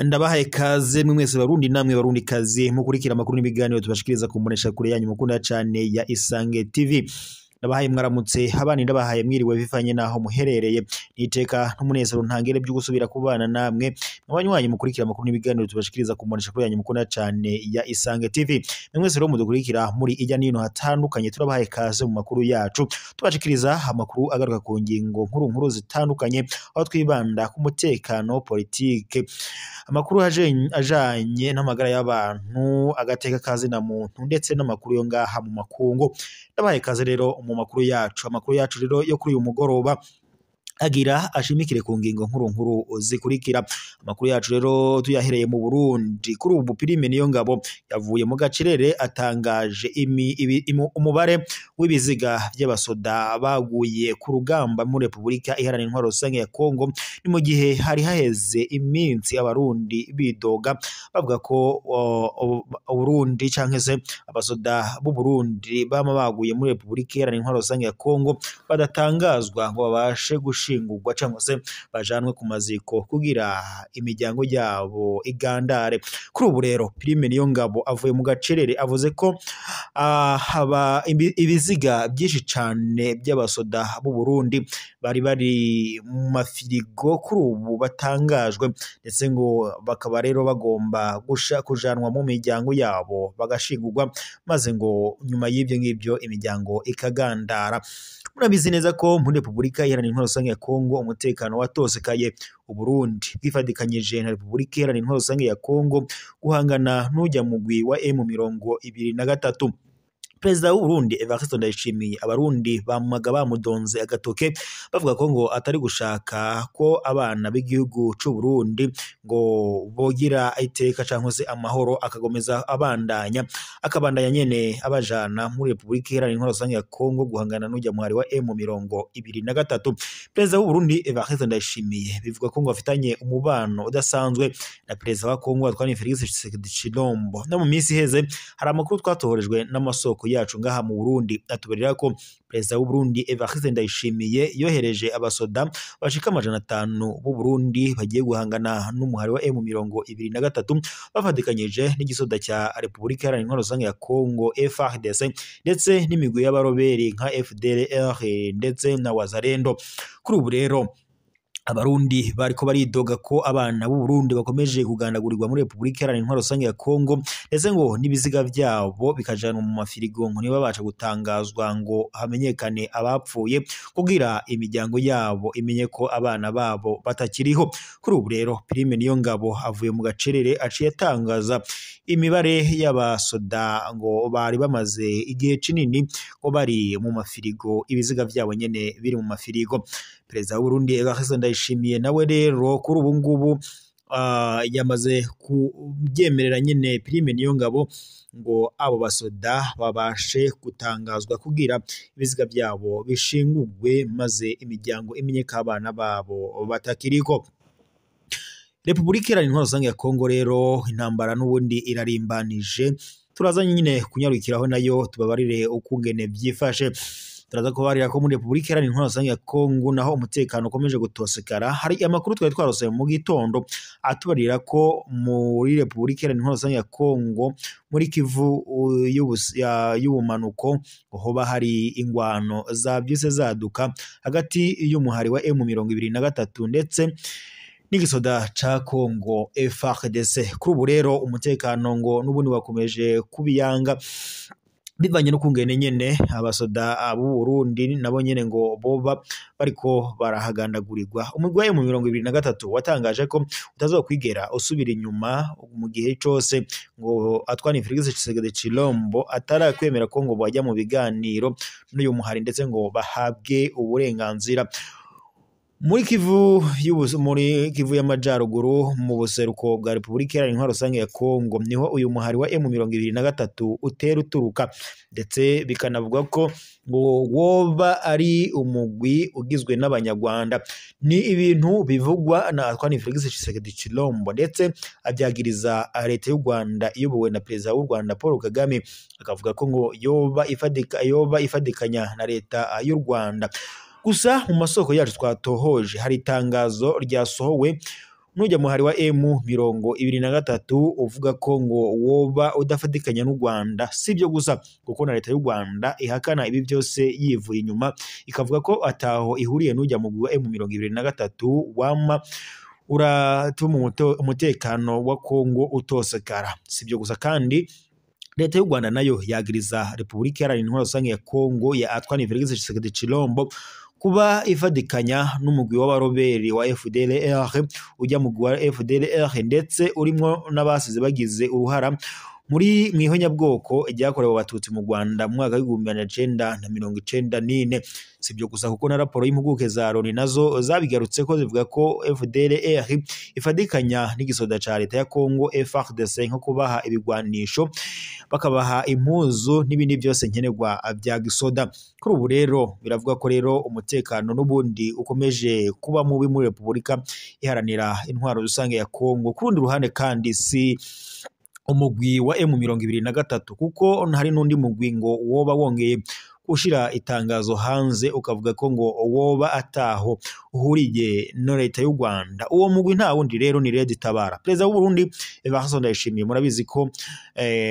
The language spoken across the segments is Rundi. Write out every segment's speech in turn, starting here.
Ndabahaye kaze mwese barundi namwe barundi kaze mukurikira amakuru n'ibiganiro tubashikiriza ku mbonesha kure yanyu mukunda cyane ya Isange TV. Ndabahaye mwaramutse abandi ndabahaye mwiriwe bivanye naho muherereye niteka n'umunezero ntangere byo gusubira kubana namwe abanywanyi mukurikira amakuru n'ibiganiro tubashikiriza ku mbonesha kure yanyu mukunda cyane ya Isange TV. Mwese rero mudukurikira muri ijya nino hatandukanye turabahaye kaze mu makuru yacu tubashikiriza amakuru agaruka ku ngingo nkuru zitandukanye aho twibanda ku mutekano politike, amakuru ajanye n'amagara y'abantu, agateka kazi na muntu ndetse n'amakuru yo ngaha mu makungu. Ndabahaye kaze rero mu makuru yacu rero yo kuri uyu mugoroba agira ashimikire ku ngingo nkuru zikurikira. Amakuru yacu rero tuyahereye mu Burundi. Kuri ubu Prime Niyongabo yavuye mu gacerere atangaje umubare w'ibiziga by'abasoda baguye ku rugamba muri Republika Iharanira Intwaro Rusange ya Kongo, ni mu gihe hari haheze iminsi abarundi bidoga bavuga ko Burundi canke se abasoda b'u Burundi bama baguye muri Republika Iharanira Intwaro Rusange ya Kongo badatangazwa ngo babashe gushingurwa cyangwa se bajanwe ku maziko kugira imiryango yabo igandare. Kuri ubu rero Prime Niyongabo avuye mu gacerere avuze ko haba ibiziga byinshi cyane by'abasoda b'u Burundi bari mu mafirigo kuri ubu batangajwe, ndetse ngo bakaba rero bagomba kujanwa mu miryango yabo bagashingurwa, maze ngo nyuma y'ibyo ngibyo imiryango ikagandara. Murabizi neza ko muri Republika Iharanira Intwaro Rusange ya Kongo umutekano watosekaye. Uburundi bwifadikanyije na Republika Iharanira Intwaro Rusange ya Kongo guhangana n'ujya mugwi wa M23. Perezida w'u Burundi Evariste Ndayishimiye abarundi bamudonze agatoke bavuga ko ngo atari gushaka ko abana b'igihugu cy'u Burundi ngo bogira iteka cyangwa se amahoro, akagomeza akabandanya nyene abajana muri Republika Iharanira Intwaro Rusange ya Kongo guhangana n'ujya muhari wa M23. Perezida w'u Burundi Evariste Ndayishimiye bivuga ko ngo afitanye umubano udasanzwe na perezida wa Kongo Antoine Félix Tshisekedi. No mu minsi heze hari amakuru twatohorejwe n'amasoko yacu ngaha mu Burundi atuberera ko perezida w'u Burundi Evariste Ndayishimiye yohereje abasoda bashika 500 b'u Burundi bagiye guhangana n'umuhari wa M23 bafadikanyije n'igisoda cya Republika Iharanira Intwaro Rusange ya Kongo FARDC ndetse n'imigwi y'abaroberi nka FDLR ndetse na Wazalendo. Kuri ubu rero abarundi bariko baridoga ko abana b'u Burundi bakomeje kugandagurirwa muri Republika Iharanira Intwaro Rusange ya Kongo, ndetse ngo n'ibiziga byabo bikajanwa mu mafirigo ngo ntibabasha gutangazwa ngo hamenyekane abapfuye kugira imiryango yabo imenye ko abana babo batakiriho. Kuri ubu rero Prime Niyongabo avuye mu gacerere aciye atangaza imibare y'abasoda ngo bari bamaze igihe kinini ngo bari mu mafirigo, ibiziga byabo nyene biri mu mafirigo. Perezida w'u Burundi Evariste Ndayishimiye nawe rero kuri ubu ngubu yamaze kubyemerera nyene Prime Niyongabo ngo abo basoda babashe gutangazwa kugira ibiziga byabo bishingurwe, maze imiryango imenye ko abana babo batakiriko. Republika Iharanira Intwaro Rusange ya Kongo rero intambara n'ubundi irarimbanije, turazanye nyine kunyarukiraho nayo tubabarire ukungene byifashe. Turaza kubarira ko muri Republika Iharanira Intwaro Rusange ya Kongo naho umutekano ukomeje gutosekara. Hari amakuru twari twarose mu gitondo atubarira ko muri Republika Iharanira Intwaro Rusange ya Kongo muri Kivu y'ubumanuko hoba hari ingwano zabyise zaduka hagati y'umuhari wa M23 ndetse n'igisoda ca Kongo FARDC. Kuri ubu rero umutekano ngo n'ubundi wakomeje kubiyanga bivanye no kungene nyene abasoda b'u Burundi nabo nyene ngo boba bariko barahagandagurirwa. Umugwi wa M23 watangaje ko utazokwigera usubira inyuma mu gihe cyose ngo Antoine Félix Tshisekedi atarakwemera ko ngo bajya mu biganiro n'uyu muhari ndetse ngo bahabwe uburenganzira. muri Kivu y'Amajyaruguru mu buseruko bwa Repubulika Iharanira Intwaro Rusange ya Kongo niho uyu muhari wa M23 utera uturuka, ndetse bikanavuga ko ngo woba ari umugwi ugizwe n'abanyarwanda. Ni ibintu bivugwa na Antoine Felix Tshisekedi Tshilombo, ndetse abyagiriza leta y'u Rwanda iyobowe na perezida w'u Rwanda Paul Kagame, akavuga ko ngo yoba ifadikanya na leta y'u Rwanda. Gusa mu masoko yacu twatohoje hari itangazo ryasohowe n'ujya muhari wa M23 uvuga ko ngo woba udafadikanya n'u Rwanda. Sibyo gusa kuko na leta y'u Rwanda ihakana ibi byose yivuye inyuma, ikavuga ko ataho ihuriye n'ujya mu wa M23 wama uratuma umutekano wa Kongo utosekara. Sibyo gusa kandi leta y'u Rwanda nayo yagiriza Repubulika Iharanira Intwaro Rusange ya Kongo ya Antoine Felix Tshisekedi Tshilombo kuba ifadikanya n'umugwi w'abaroberi wa FDLR, ujya mu wa FDLR ndetse urimo n'abasize bagize uruhara muri mwihonyabwoko ryakorewe abatutsi mu Rwanda mu mwaka w'1994. Sibyo gusa kuko na raporo y'impuguke za Loni nazo zabigarutse ko zivuga ko FDLR ifadikanya n'igisoda ca leta ya Kongo FARDC nko kubaha ibigwanisho, bakabaha impuzu n'ibindi byose nkenerwa bya gisoda. Kuri ubu rero biravuga ko rero umutekano n'ubundi ukomeje kuba mubi muri Repubulika Iharanira Intwaro Rusange ya Kongo. Ku rundi ruhande kandi si umugwi wa M23 kuko hari n'undi mugwi ngo woba wongeye ushira itangazo hanze ukavuga ko ngo woba ataho uhuriye no leta y'u Rwanda. Uwo mugwi nta wundi rero ni Red Tabara. Perezida w'u Burundi Evariste Ndayishimiye murabizi ko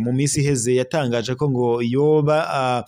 mu minsi iheze yatangaje ko ngo yoba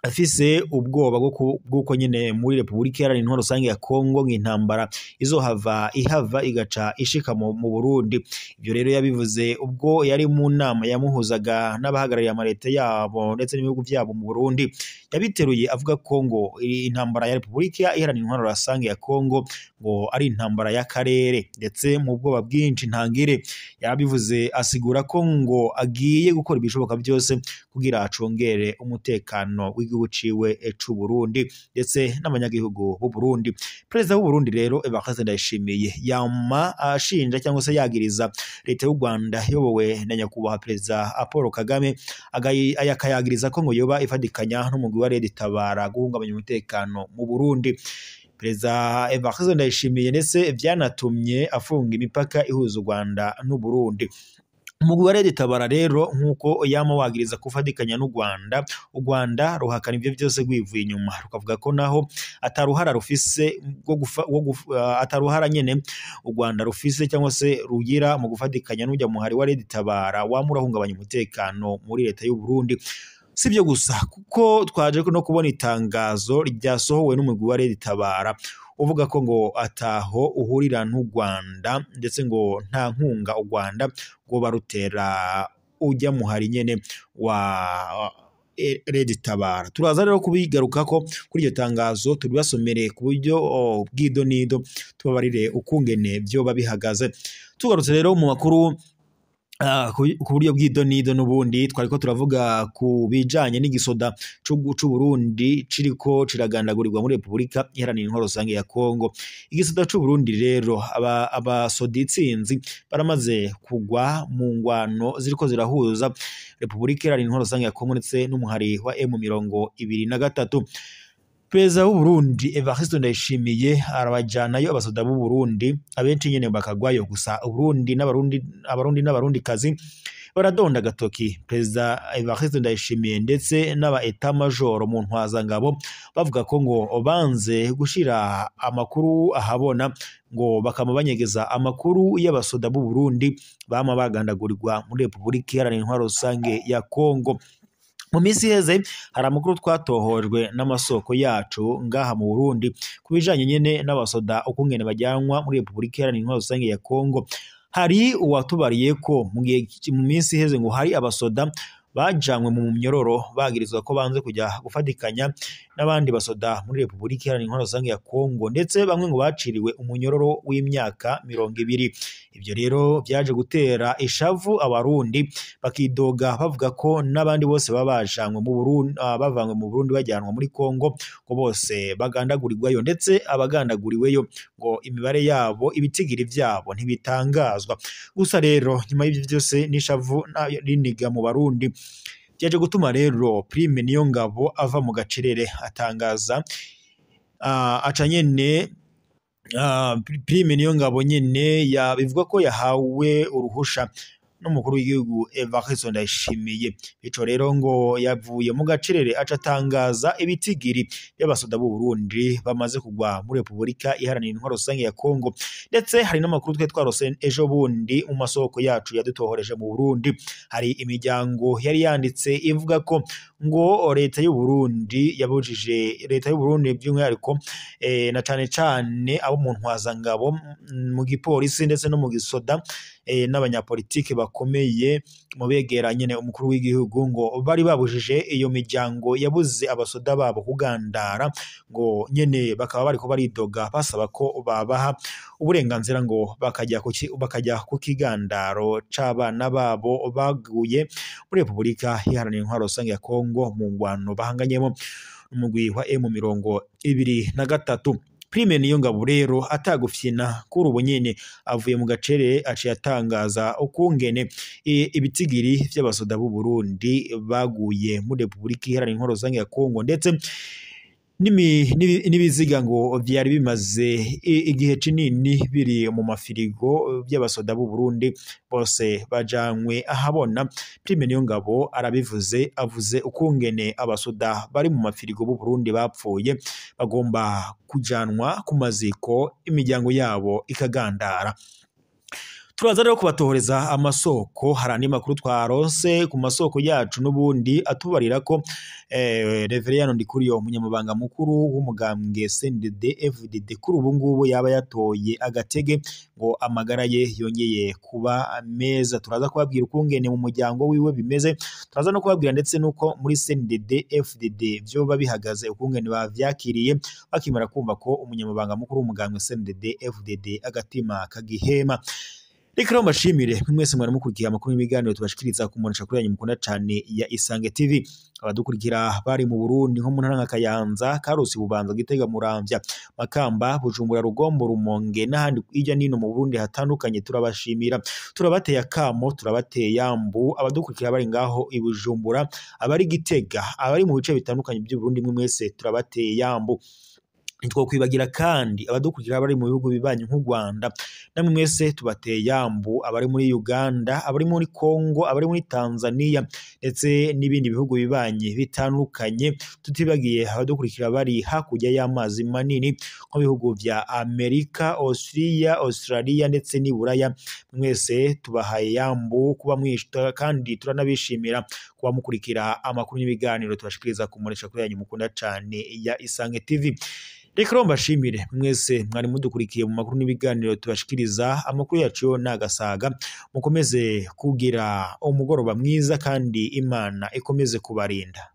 afise ubwoba bw'uko nyine muri Repubulika Iharanira Intwaro Rusange ya Kongo nk'intambara ihava igaca ishika mu Burundi. Ibyo rero yabivuze ubwo yari mu nama yamuhuzaga n'abahagarariye amaleta yabo ndetse n'ibihugu byabo mu Burundi. Yabiteruye avuga ko ngo intambara ya Repubulika Iharanira Intwaro Rusange ya Kongo ngo ari intambara y'akarere, ndetse mu bwoba bwinshi ntangire yabivuze asigura ko ngo agiye gukora ibishoboka byose kugira acongere umutekano w'igihugu ciwe c'u Burundi ndetse n'abanyagihugu b'u Burundi. Perezida w'u Burundi rero Evariste Ndayishimiye yama ashinja cyangwa se yagiriza leta y'u Rwanda yobowe na nyakubahwa perezida Paul Kagame, akayagiriza ko ngo yoba ifadikanya n'umugwi wa Red Tabara guhungabanya umutekano mu Burundi. Perezida Evariste Ndayishimiye ndetse byanatumye afunga imipaka ihuza u Rwanda n'u Burundi. Umugwi wa Red Tabara rero nkuko yama wagiriza kufadikanya n'u Rwanda, u Rwanda ruhakana ibyo byose rwivuye inyuma, rukavuga ko naho ataruhara rufise ataruhara nyene u Rwanda rufise cyangwa se rugira mu gufadikanya n'ujya muhari wa Red Tabara wamurahungabanya umutekano muri leta y'u Burundi. Sibyo gusa kuko twaje no kubona itangazo ryasohowe n'umugwi wa Red Tabara uvuga ko ngo ataho uhurira n'u Rwanda, ndetse ngo nta nkunga u Rwanda ngo barutera ujya muhari nyene wa Red Tabara. Turaza rero kubigaruka ko kuri iryo tangazo turibasomere ku buryo bw'idonido tubabarire ukungene byo babihagaze. Tugarutse rero mu makuru ku buryo bw'idonido n'ubundi twariko turavuga ku bijanye n'igisoda c'u Burundi ciriko ciragandagurirwa muri Repubulika Iharanira Intwaro Rusange ya Kongo. Igisoda c'u Burundi rero abasoditsinzi baramaze kugwa mu ngwano ziriko zirahuza Repubulika Iharanira Intwaro Rusange ya Kongo ndetse n'umuhari wa M23. Perezida w'u Burundi Evariste Ndayishimiye arabajanayo abasoda b'u Burundi, abenshi nyene bakagwayo. Gusa Burundi n'abarundi kazi baradonda gatoki Perezida Evariste Ndayishimiye ndetse n'aba etat major mu ntwazangabo bavuga ko ngo banze gushira amakuru ahabona, ngo bakama banyegeza amakuru y'abasoda b'u Burundi bama bagandagurirwa muri Repubulika Iharanira Intwaro Rusange ya Kongo. Mu minsi heze hari amakuru twatohojwe n'amasoko yacu ngaha mu Burundi kubijanye nyene n'abasoda ukungene bajyanwa muri Repubulika Iharanira Intwaro Rusange ya Kongo. Hari uwatubariye ko mu minsi heze ngo hari abasoda bajanywe mu myororo bagirizwa ko banze kujya gufatikanya n'abandi basoda muri Repubulika Iharanira Intwaro Rusange ya Kongo, ndetse bamwe ngo baciriwe umunyororo w'imyaka 20. Ibyo rero byaje gutera ishavu abarundi bakidoga bavuga ko n'abandi bose babajanywe mu Burundi, bavanywe mu Burundi bajyanwa muri Kongo ko bose bagandagurirwayo, ndetse abagandaguriweyo ngo imibare yabo ibitigiri byabo ntibitangazwa. Gusa rero nyuma y'ibyo byose n'ishavu riniga mu Barundi byaje gutuma rero Prime Niyongabo ava mu gacerere atangaza acanyene Prime Niyongabo nyene bivuga ko yahawe uruhusha n'umukuru w'igihugu Evariste Ndayishimiye. Ico rero ngo yavuye mu gacerere acatangaza ibitigiri y'abasoda b'u Burundi bamaze kugwa muri Repubulika Iharanira Intwaro Rusange ya Kongo, ndetse hari n'amakuru twe twarose ejo bundi mu masoko yacu yadutohoreje mu Burundi. Hari imiryango yari yanditse ivuga ko ngo leta y'u Burundi yabujije leta y'u Burundi by'umwihariko na cane abo mu ntwazangabo mu gipolisi ndetse no mu gisoda n'abanyapolitike bakomeye mu begera nyene umukuru w'igihugu ngo bari babujije iyo miryango yabuze abasoda babo kugandara, ngo nyene bakaba bariko baridoga basaba ko babaha uburenganzira ngo bakajya ku kigandaro c'abana babo baguye muri Repubulika Iharanira Intwaro Rusange ya Kongo mu ngwano bahanganyemo umugwi wa M23. Prime Niyongabo rero atagufyina kuri ubu nyene avuye mu gacerere aciye atangaza ukungene ibitigiri by'abasoda b'u Burundi baguye muri Repubulika Iharanira Intwaro Rusange ya Kongo, ndetse n'ibiziga ngo byari bimaze igihe kinini biri mu mafirigo by'abasoda b'u Burundi bose bajanywe ahabona. Prime Niyongabo arabivuze, avuze ukungene abasoda bari mu mafirigo b'u Burundi bapfuye bagomba kujanwa ku maziko imiryango yabo ikagandara. Turaza rero kubatohoreza amasoko. Hari andi makuru twaronse ku masoko yacu n'ubundi atubarira ko Reverien Ndikuriyo umunyamabanga mukuru w'umugambwe CNDD-FDD kuri ubu ngubu yaba yatoye agatege ngo amagara ye yongeye kuba meza. Turaza kubabwira ukungene mu muryango wiwe bimeze, turaza no kubabwira ndetse nuko muri CNDD-FDD byo babihagaze ukungene bavyakiriye bakimara kumva ko umunyamabanga mukuru w'umugambwe CNDD-FDD agatima kagihema. Reka rero mbashimire mwese mwari mukurikiye amakuru y'ibiganiro tubashikiriza ku mbonesha kuri yanyu mukunda cyane ya Isange TV. Abadukurikira bari mu Burundi nko mu ntara nka Kayanza, Karusi, Bubanza, Gitega, Muramvya, Makamba, Bujumbura, Rugombo, Rumonge n'ahandi ijya nino mu Burundi hatandukanye turabashimira. Turabateye akamo, turabateye yambu. Abadukurikira bari ngaho i Bujumbura, abari Gitega, abari mu bice bitandukanye by'u Burundi mwese turabateye yambu. Nitwo kwibagira kandi abadukurikira bari mu bihugu bibanye nk'u Rwanda, namwe mwese tubateye yambu. Abari muri Uganda, abari muri Kongo, abari muri Tanzania ndetse n'ibindi bihugu bibanye bitandukanye, tutibagiye abadukurikira bari hakurya y'amazi manini nko bihugu vya Amerika, Australia ndetse n'Iburaya. Mwese tubahaye yambu kuba mwishita, kandi turanabishimira kuba mukurikira amakuru n'ibiganiro tubashikiriza ku mbonesha kuri yanyu mukunda cyane ya Isange TV. Reka rero mbashimire mwese mwari mudukurikiye mu makuru n'ibiganiro tubashikiriza. Amakuru yacu yo nagasaga, mukomeze kugira umugoroba mwiza kandi Imana ikomeze kubarinda.